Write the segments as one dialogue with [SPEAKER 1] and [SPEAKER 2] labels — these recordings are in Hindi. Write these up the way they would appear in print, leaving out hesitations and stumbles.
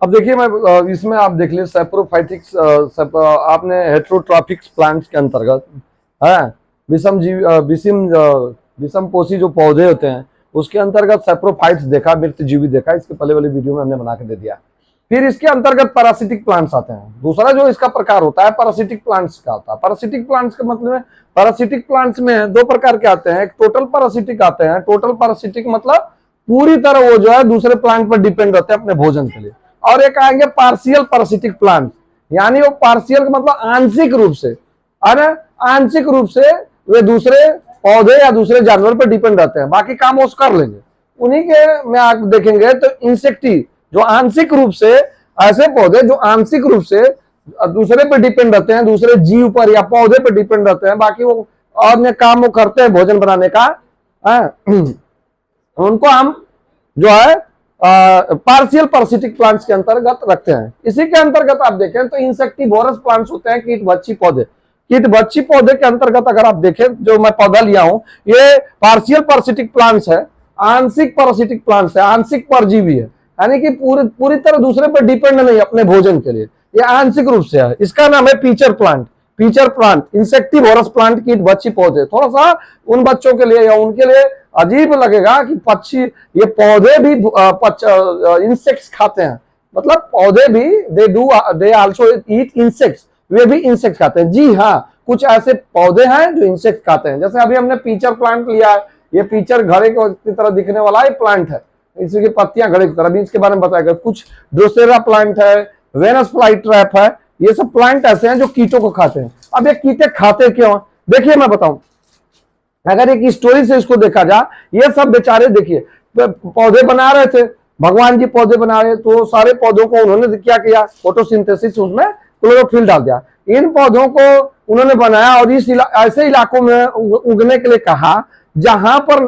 [SPEAKER 1] अब देखिए मैं इसमें आप देख लीजिए सैप्रोफाइटिक्स, आपने हेट्रोट्रॉफिक्स प्लांट्स के अंतर्गत है विषम जीव विषम पोषी जो पौधे होते हैं उसके अंतर्गत सैप्रोफाइट्स देखा, मृत जीवी देखा, इसके पहले वाले वीडियो में हमने बना के दे दिया। फिर इसके अंतर्गत पैरासिटिक प्लांट्स आते हैं। दूसरा जो इसका प्रकार होता है पैरासिटिक प्लांट्स का होता है। पैरासिटिक प्लांट्स का मतलब है, पैरासिटिक प्लांट्स में दो प्रकार के आते हैं, एक टोटल पैरासिटिक आते हैं। टोटल पैरासिटिक मतलब पूरी तरह वो जो है दूसरे प्लांट पर डिपेंड रहते हैं अपने भोजन के लिए। और एक आएंगे पार्शियल पैरासिटिक प्लांट, यानी वो पार्शियल का मतलब आंशिक रूप से, अरे आंशिक रूप से वे दूसरे पौधे या दूसरे जानवर पर डिपेंड रहते हैं, बाकी काम वो कर लेंगे। उन्हीं के में आप देखेंगे तो इंसेक्टी जो आंशिक रूप से, ऐसे पौधे जो आंशिक रूप से दूसरे पर डिपेंड रहते हैं, दूसरे जीव पर या पौधे पर डिपेंड रहते हैं, बाकी वो अन्य काम वो करते हैं भोजन बनाने का, उनको हम जो है पार्शियल पैरासिटिक प्लांट्स के अंतर्गत रखते हैं। इसी के अंतर्गत आप देखें तो इंसेक्टिवोरस प्लांट्स होते हैं, कीटभक्षी पौधे। कीटभक्षी पौधे के अंतर्गत अगर आप देखें, जो मैं पौधा लिया हूं ये पार्शियल पैरासिटिक प्लांट्स है, आंशिक पैरासिटिक प्लांट्स है, आंशिक परजीवी है, यानी कि पूरी तरह दूसरे पर डिपेंड नहीं अपने भोजन के लिए, ये आंशिक रूप से है। इसका नाम है pitcher plant. Pitcher plant insectivorous plant, कीटभक्षी पौधे। थोड़ा सा उन बच्चों के लिए या उनके लिए अजीब लगेगा कि पक्षी, ये पौधे भी इंसेक्ट्स खाते हैं, मतलब पौधे भी दे आल्सो ईट इंसेक्ट्स, वे भी इंसेक्ट खाते हैं। जी हाँ, कुछ ऐसे पौधे हैं जो इंसेक्ट खाते हैं। जैसे अभी हमने पीचर प्लांट लिया है, ये पीचर घड़े की तरह दिखने वाला ये प्लांट है, इसकी पत्तियां घड़े की तरह, अभी इसके बारे में बताएगा। कुछ ड्रोसेरा प्लांट है, वेनस फ्लाई ट्रैप है, ये सब प्लांट ऐसे हैं जो कीटों को खाते हैं। अब ये कीटे खाते क्यों, देखिए मैं बताऊं, अगर एक स्टोरी से इसको देखा जाए, ये सब बेचारे देखिए पौधे बना रहे थे, भगवान जी पौधे बना रहे, तो सारे पौधों को उन्होंने क्या किया, फोटोसिंथेसिस, उसमें क्लोरोफिल डाल दिया। इन पौधों को उन्होंने बनाया और इस ऐसे इलाकों में उगने के लिए कहा जहां पर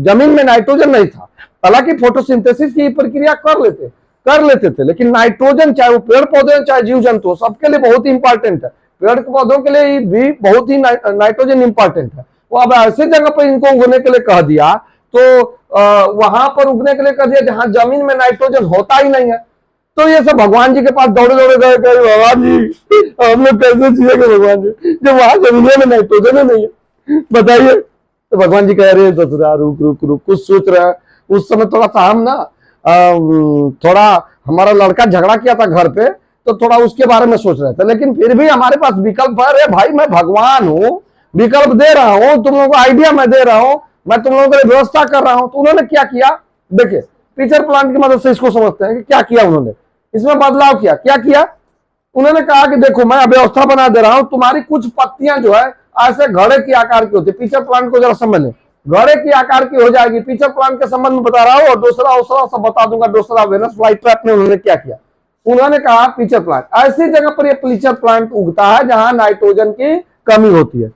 [SPEAKER 1] जमीन में नाइट्रोजन नहीं था। हालांकि फोटोसिंथेसिस की प्रक्रिया कर लेते थे, लेकिन नाइट्रोजन, चाहे वो पेड़ पौधे चाहे जीव जंतु, सबके लिए बहुत ही इंपॉर्टेंट है। पेड़ पौधों के लिए भी बहुत ही नाइट्रोजन इंपॉर्टेंट है। वो अब ऐसे जगह पर इनको उगने के लिए कह दिया, तो वहां पर उगने के लिए कह दिया जहां जमीन में नाइट्रोजन होता ही नहीं है। तो ये सब भगवान जी के पास दौड़े गए, भगवान जी हम लोग कैसे जिएंगे भगवान जी, जब वहां जमीन में नाइट्रोजन ही नहीं है, बताइए। तो भगवान जी कह रहे हैं दशरथ रुक कुछ सोच रहा है। उस समय थोड़ा सा हम ना थोड़ा हमारा लड़का झगड़ा किया था घर पे, तो थोड़ा उसके बारे में सोच रहे थे, लेकिन फिर भी हमारे पास विकल्प है। अरे भाई मैं भगवान हूँ, विकल्प दे रहा हूं, तुम लोगों को आइडिया मैं दे रहा हूं, मैं तुम लोगों के लिए व्यवस्था कर रहा हूं। तो उन्होंने क्या किया, देखिए पीचर प्लांट की मदद से इसको समझते हैं कि क्या किया उन्होंने, इसमें बदलाव क्या किया। उन्होंने कहा कि देखो मैं व्यवस्था बना दे रहा हूं, तुम्हारी कुछ पत्तियां जो है ऐसे घड़े की आकार की होती है। पीचर प्लांट को जरा समझ लें, घड़े की आकार की हो जाएगी। पीचर प्लांट के संबंध में बता रहा हूं, और दूसरा सब बता दूंगा। दूसरा वेनस फ्लाई ट्रैप में उन्होंने क्या किया, उन्होंने कहा पीचर प्लांट ऐसी जगह पर यह पीचर प्लांट उगता है जहां नाइट्रोजन की कमी होती है,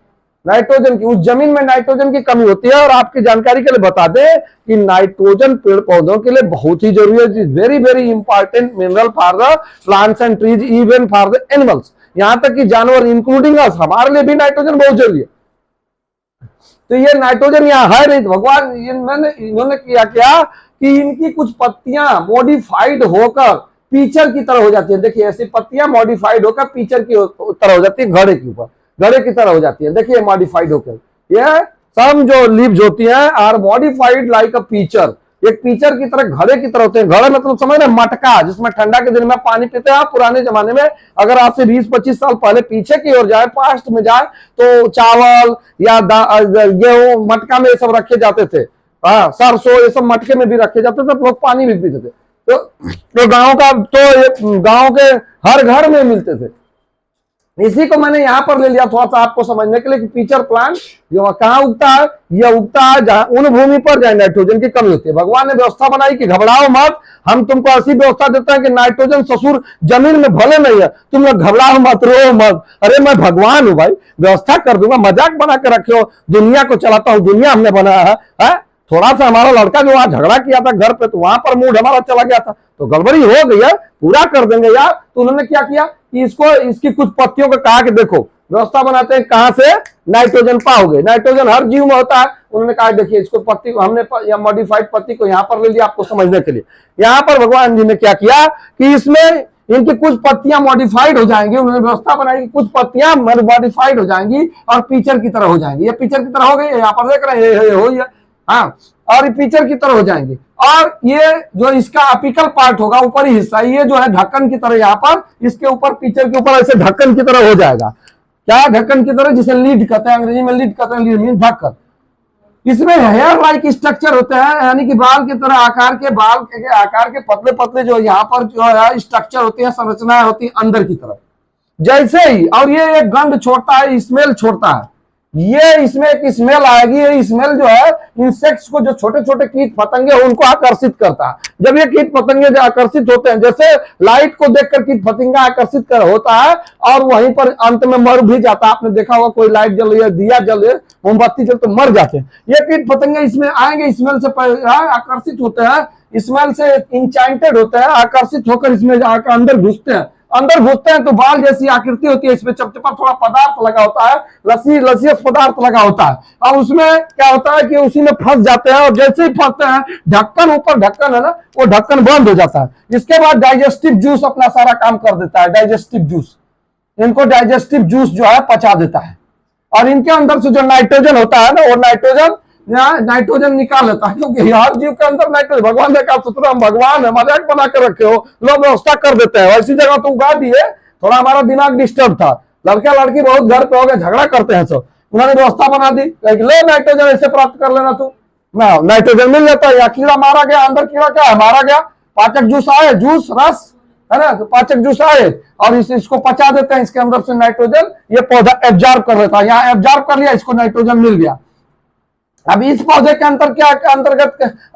[SPEAKER 1] नाइट्रोजन की, उस जमीन में नाइट्रोजन की कमी होती है। और आपकी जानकारी के लिए बता दें कि नाइट्रोजन पेड़ पौधों के लिए बहुत ही जरूरी है, very very important mineral for the plants and trees, even for the animals, यहां तक कि जानवर इंक्लूडिंग अस, हमारे लिए भी नाइट्रोजन बहुत जरूरी है। तो ये नाइट्रोजन यहाँ है नहीं, तो भगवान इन्होंने किया क्या कि इनकी कुछ पत्तियां मॉडिफाइड होकर पीचर की तरह हो जाती है। देखिए ऐसी पत्तियां मॉडिफाइड होकर पीचर की तरह हो जाती है, घड़े के ऊपर, घड़े की तरह हो जाती है। देखिए मॉडिफाइड होकर ये सब जो लीव्स होती हैं are modified like a pitcher, एक पीचर की तरह, घड़े की तरह होते हैं। घड़े मतलब समझ रहे, मटका जिसमें ठंडा के दिन में पानी पीते हैं। पुराने जमाने में अगर आपसे 20-25 साल पहले पीछे की ओर जाए, पास्ट में जाए, तो चावल या गेहूं मटका में ये सब रखे जाते थे, सरसों ये सब मटके में भी रखे जाते थे, लोग पानी भी पीते थे। तो गांव के हर घर में मिलते थे। इसी को मैंने यहां पर ले लिया थोड़ा सा आपको समझने के लिए कि पीचर प्लांट जो कहां उगता है, यह उगता है जहां उन भूमि पर जहां नाइट्रोजन की कमी होती है। भगवान ने व्यवस्था बनाई कि घबराओ मत, हम तुमको ऐसी व्यवस्था देते हैं कि नाइट्रोजन ससुर जमीन में भले नहीं है, तुम लोग घबराओ मत, रो मत। अरे मैं भगवान हूं भाई, व्यवस्था कर दूंगा, मजाक बना के रखे हो, दुनिया को चलाता हूं, दुनिया हमने बनाया है। थोड़ा सा हमारा लड़का जो वहां झगड़ा किया था घर पे, तो वहां पर मूड हमारा चला गया था, तो गड़बड़ी हो गई है, पूरा कर देंगे यार। तो उन्होंने क्या किया कि इसकी कुछ पत्तियों को कहा कि देखो व्यवस्था बनाते हैं कहां से, नाइट्रोजन पाओगे। नाइट्रोजन हर जीव में होता है। उन्होंने कहा देखिए इसको पत्ती को हमने या मॉडिफाइड पत्ती को यहां पर ले लिया आपको समझने के लिए। यहां पर भगवान जी ने क्या किया कि इसमें इनकी कुछ पत्तियां मॉडिफाइड हो जाएंगी। उन्होंने व्यवस्था बनाई कि कुछ पत्तियां मॉडिफाइड हो जाएंगी और पिक्चर की तरह हो जाएंगी। ये पिक्चर की तरह हो गई, यहाँ पर देख रहे हैं हो गया, हाँ, और ये पिक्चर की तरह हो जाएंगे। और ये जो इसका अपिकल पार्ट होगा, ऊपरी हिस्सा, ये जो है ढक्कन की तरह, यहाँ पर इसके ऊपर पिक्चर के ऊपर ऐसे ढक्कन की तरह हो जाएगा। क्या ढक्कन की तरह, जिसे लीड कहते हैं, अंग्रेजी में लीड कहते हैं, लीड मीन ढक्कन। इसमें हेयर लाइक स्ट्रक्चर होते हैं, यानी कि बाल की तरह आकार के, बाल के आकार के पतले पतले जो यहाँ पर जो है स्ट्रक्चर होते हैं, संरचनाएं होती है अंदर की तरफ जैसे ही। और ये एक गंध छोड़ता है, स्मेल छोड़ता है। ये इसमें एक स्मेल आएगी। ये स्मेल जो है इंसेक्ट्स को, जो छोटे छोटे कीट पतंगे हो, उनको आकर्षित करता है। जब ये कीट पतंगे जो आकर्षित होते हैं, जैसे लाइट को देखकर कीट पतंगा आकर्षित कर होता है और वहीं पर अंत में मर भी जाता है। आपने देखा होगा कोई लाइट जल रही है, दिया जल रही है, मोमबत्ती जल तो मर जाते हैं। ये कीट पतंगे इसमें आएंगे, स्मेल से आकर्षित होते हैं, स्मेल से इंचाइंटेड होते हैं, आकर्षित होकर इसमें जाकर अंदर घुसते हैं। अंदर घुसते हैं तो बाल जैसी आकृति होती है, इसमें चपचपा थोड़ा पदार्थ लगा होता है, लसीयस पदार्थ लगा होता है, और उसमें क्या होता है कि उसी में फंस जाते हैं। और जैसे ही फंसते हैं, ढक्कन ऊपर ढक्कन है ना, वो ढक्कन बंद हो जाता है। इसके बाद डाइजेस्टिव जूस अपना सारा काम कर देता है। डाइजेस्टिव जूस, इनको डाइजेस्टिव जूस जो है पचा देता है। और इनके अंदर से जो नाइट्रोजन होता है ना, वो नाइट्रोजन निकाल लेता है, क्योंकि हर जीव के अंदर नाइट्रोजन, भगवान ने कहा सुतरा हम भगवान है, मजाक बना कर रखे हो, लोग व्यवस्था कर देते हैं। ऐसी जगह तो उगा दिए, थोड़ा हमारा दिमाग डिस्टर्ब था। लड़का लड़की बहुत घर पे हो गए, झगड़ा करते हैं सब। उन्होंने व्यवस्था बना दी, ले नाइट्रोजन ऐसे प्राप्त कर लेना तू, नाइट्रोजन मिल जाता है। या कीड़ा मारा गया, अंदर कीड़ा क्या है, मारा गया, पाचक जूस आए, जूस रस है ना, तो पाचक जूस आए और इसको पचा देते हैं। इसके अंदर से नाइट्रोजन ये पौधा एब्जॉर्ब कर लेता है। यहाँ एब्जॉर्ब कर लिया, इसको नाइट्रोजन मिल गया। अब इस पौधे के अंदर क्या,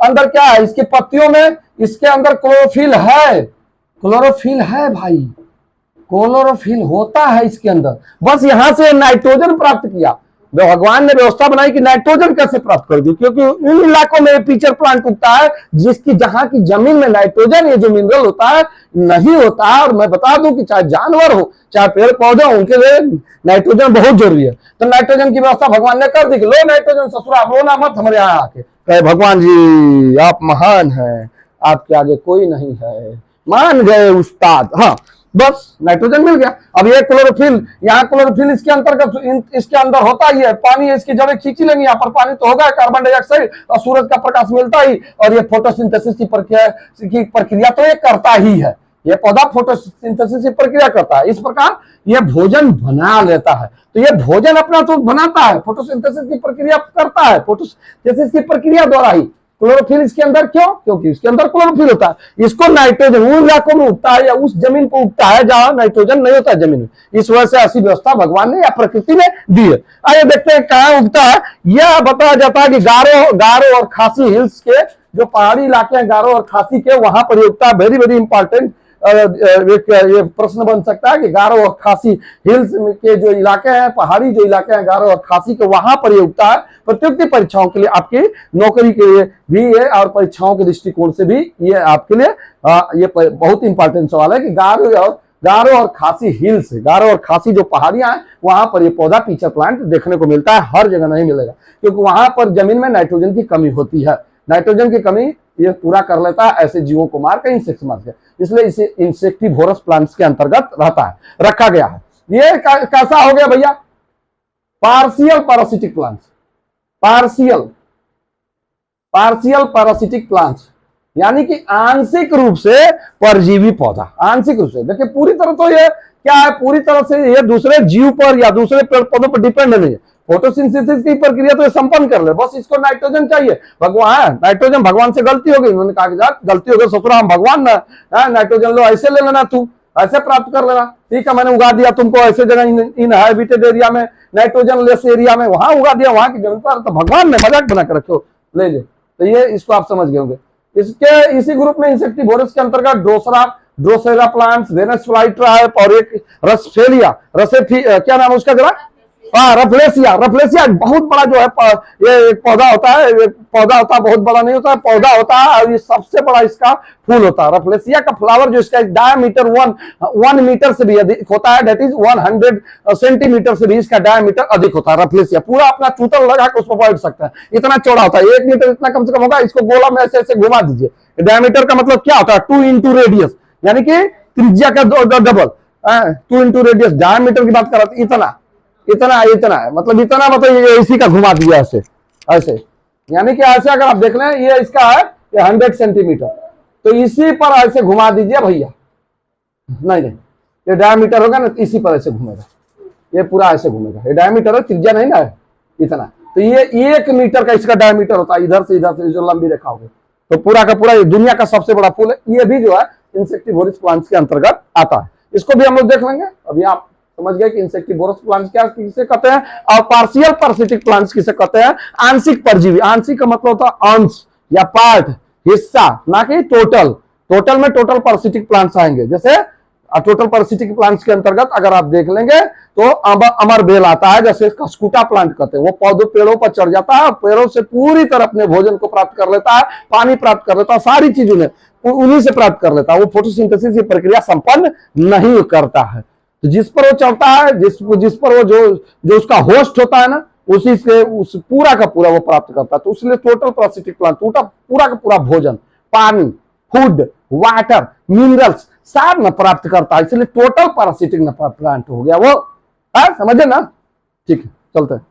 [SPEAKER 1] अंदर क्या है, इसकी पत्तियों में, इसके अंदर क्लोरोफिल है। क्लोरोफिल है भाई, क्लोरोफिल होता है इसके अंदर। बस यहां से नाइट्रोजन प्राप्त किया। भगवान ने व्यवस्था बनाई कि नाइट्रोजन कैसे प्राप्त कर दी, क्योंकि इन इलाकों में पिक्चर प्लांट उगता है जिसकी, जहां की जमीन में नाइट्रोजन, ये जो मिनरल होता है, नहीं होता है। और मैं बता दूं कि चाहे जानवर हो, चाहे पेड़ पौधे हो, उनके लिए नाइट्रोजन बहुत जरूरी है। तो नाइट्रोजन की व्यवस्था भगवान ने कर दी कि लो नाइट्रोजन ससुरा, रोना मत हमारे यहाँ आके, कहे भगवान जी आप महान हैं, आपके आगे कोई नहीं है, मान गए उस्ताद। हाँ, बस नाइट्रोजन मिल गया। अब ये क्लोरोफिल, यहाँ क्लोरोफिल इसके अंतर्गत, इसके अंदर होता ही है। पानी इसकी जड़ें खींची लेंगी, यहाँ पर पानी तो होगा, कार्बन डाइऑक्साइड और सूरज का प्रकाश मिलता ही, और ये फोटोसिंथेसिस की प्रक्रिया तो ये करता ही है। ये पौधा फोटोसिंथेसिस की प्रक्रिया करता है। इस प्रकार ये भोजन बना लेता है। तो ये भोजन अपना तो बनाता है, फोटोसिंथेसिस की प्रक्रिया करता है, फोटोसिंथेसिस की प्रक्रिया द्वारा ही। क्लोरोफिल इसके अंदर क्यों, क्योंकि इसके अंदर क्लोरोफिल होता है। इसको नाइट्रोजन उन इलाकों में उगता है या उस जमीन पर उगता है जहां नाइट्रोजन नहीं होता है जमीन में। इस वजह से ऐसी व्यवस्था भगवान ने या प्रकृति ने दी है। आइए देखते हैं कहां उगता है। यह बताया जाता है कि गारो और खासी हिल्स के जो पहाड़ी इलाके हैं, गारो और खासी के, वहां पर उगता है। वेरी वेरी इंपॉर्टेंट ये प्रश्न बन सकता है कि गारो और खासी हिल्स के जो इलाके हैं, पहाड़ी जो इलाके हैं गारो और खासी के, वहां पर ये उगता है। प्रतियोगिता परीक्षाओं के लिए, आपकी नौकरी के लिए भी ये, और परीक्षाओं के दृष्टिकोण से भी ये आपके लिए ये बहुत इंपॉर्टेंट सवाल है कि गारो और खासी हिल्स, गारो और खासी जो पहाड़ियां हैं, वहां पर ये पौधा पिक्चर प्लांट देखने को मिलता है। हर जगह नहीं मिलेगा, क्योंकि वहां पर जमीन में नाइट्रोजन की कमी होती है। नाइट्रोजन की कमी ये पूरा कर लेता है ऐसे जीवों को मार के, इंसेक्ट्स मार के, इसलिए इसे इंसेक्टिवोरस प्लांट्स के अंतर्गत रखा गया है। ये कैसा हो गया भैया, partial parasitic plants. Partial parasitic plants यानी कि आंशिक रूप से परजीवी पौधा। आंशिक रूप से, देखिए पूरी तरह तो ये क्या है, पूरी तरह से ये दूसरे जीव पर या दूसरे पेड़ पौधों पर डिपेंड नहीं है। फोटोसिंथेसिस की प्रक्रिया तो ये संपन्न कर ले, बस इसको नाइट्रोजन चाहिए। भगवान, नाइट्रोजन भगवान से गलती हो गई, उन्होंने कहा कि गलती हो गई ससुरा हम भगवान ना, नाइट्रोजन लो, ऐसे ले लेना, तू ऐसे प्राप्त कर लेना। ठीक है, मैंने उगा दिया तुमको ऐसे जगह, इनहैबिटेड एरिया में, नाइट्रोजन लेस एरिया में, वहां उगा दिया, वहां की जमीन पर, तो भगवान ने मजाक बना कर रखे हो, ले लो। तो ये इसको आप समझ गए होंगे। इसके इसी ग्रुप में इंसेक्टिवोरस के अंतर्गत ड्रोसेरा प्लांट्स, वेनस फ्लाइट्रा है, और एक रसफेलिया, क्या नाम है उसका जरा, हाँ, रफलेसिया, रफलेसिया बहुत बड़ा जो है ये एक पौधा होता है, ये पौधा होता है, बहुत बड़ा नहीं होता है, पौधा होता है, और ये सबसे बड़ा इसका फूल होता है। रफलेसिया का फ्लावर जो इसका डायमीटर 1 मीटर से भी अधिक होता है, दैट इज 100 सेंटीमीटर से भी इसका डायमीटर अधिक होता है। रफलेसिया पूरा अपना चूतर लगा के उसको बैठ सकता है, इतना चौड़ा होता है, 1 मीटर इतना कम से कम होगा। इसको गोला में ऐसे ऐसे घुमा दीजिए। डायमीटर का मतलब क्या होता है? 2 इंटू रेडियस, यानी कि त्रिज्या का डबल। 2 इंटू रेडियस, डायमीटर की बात कर रहा था, इतना इतना इतना है, मतलब इतना, मतलब ये इसी का घुमा दिया ऐसे ऐसे, यानी कि ऐसे अगर आप देख लें ये इसका है ये 100 सेंटीमीटर, तो इसी पर ऐसे घुमा दीजिए भैया। नहीं नहीं, ये डायमीटर होगा ना, इसी पर ऐसे घूमेगा, ये पूरा ऐसे घूमेगा। ये डायमीटर है, त्रिज्या नहीं ना है, इतना। तो ये 1 मीटर का इसका डायमीटर होता है, इधर से जो लंबी रेखा होगी। तो पूरा का पूरा ये दुनिया का सबसे बड़ा फूल है। ये भी जो है इंसेक्टिवोरस प्लांट्स के अंतर्गत आता है। इसको भी हम लोग देख लेंगे। अभी आप समझ गए कि इंसेक्टिवोरस प्लांट्स क्या किसे कहते हैं और पार्शियल पैरासिटिक प्लांट्स किसे कहते हैं। आंशिक परजीवी, आंशिक का मतलब होता है अंश या पार्ट, हिस्सा, ना कि टोटल। टोटल में टोटल पैरासिटिक प्लांट्स आएंगे। जैसे टोटल पैरासिटिक प्लांट्स के अंतर्गत अगर आप देख लेंगे तो अमर बेल आता है, जैसे कस्कुटा प्लांट कहते हैं। वो पौधों पेड़ों पर चढ़ जाता है, पेड़ों से पूरी तरह अपने भोजन को प्राप्त कर लेता है, पानी प्राप्त कर लेता है, सारी चीज उन्हीं से प्राप्त कर लेता है। वो फोटोसिंथेसिस की प्रक्रिया संपन्न नहीं करता है। तो जिस पर वो चढ़ता है, जिस पर वो जो उसका होस्ट होता है ना, उसी से उस पूरा का पूरा वो प्राप्त करता है। तो इसलिए टोटल पैरासिटिक प्लांट पूरा का पूरा भोजन, पानी, फूड, वाटर, मिनरल्स सब न प्राप्त करता है। इसलिए टोटल पैरासिटिक प्लांट हो गया वो। समझे ना? ठीक है, चलते हैं।